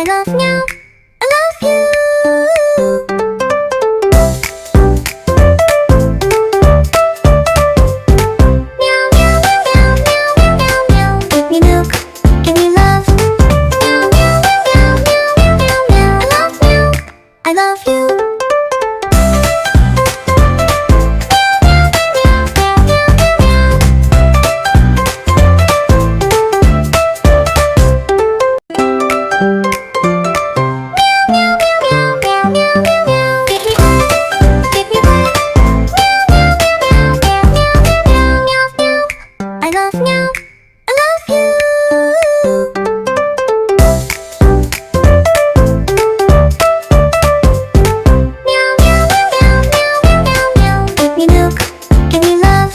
I love you, I love you. Meow, meow, meow, meow, meow, meow. Give me milk, give me love. Meow, meow, meow, meow, meow, meow. I love you, I love you. I love you, I love you. Meow, meow, meow, meow, meow, meow. Give me milk, give me love.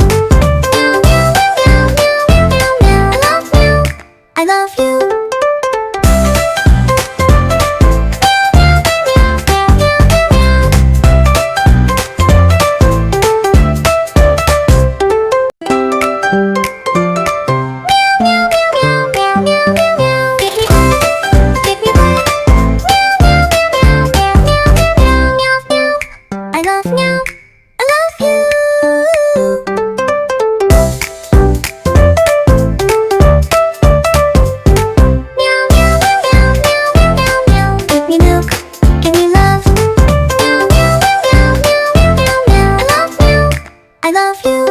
Meow, meow, meow, meow, meow, meow. I love you, I love you. I love you, I love you. Meow, meow, meow, meow, meow, meow. Give me milk, give me love. Meow, meow, meow, meow, meow, meow. I love you, I love you.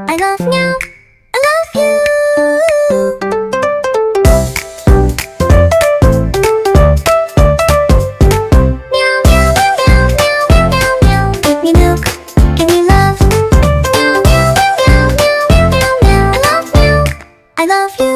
I love you, I love you. Meow, meow, meow, meow, meow, meow. Give me milk, give me love. Meow, meow, meow, meow, meow, meow. I love you, I love you.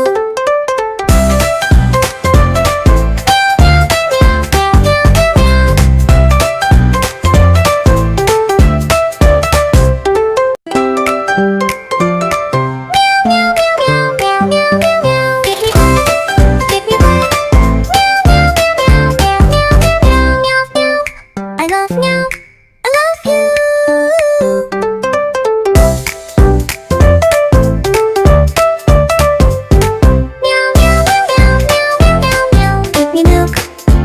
I love you, I love you. Meow, meow, meow, meow, meow, meow. Give me milk,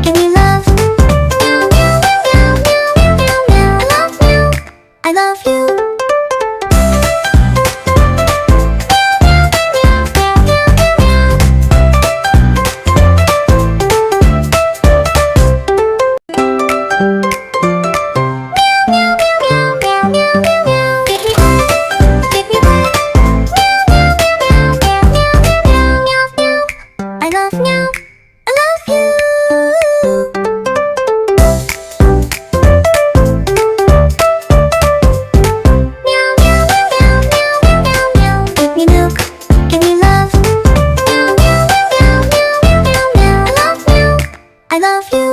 give me love. Meow, meow, meow, meow, meow, meow. I love you, I love you. I love you, I love you. Meow, meow, meow, meow, meow, meow. Give me milk, give me love. Meow, meow, meow, meow, meow, meow. I love you, I love you.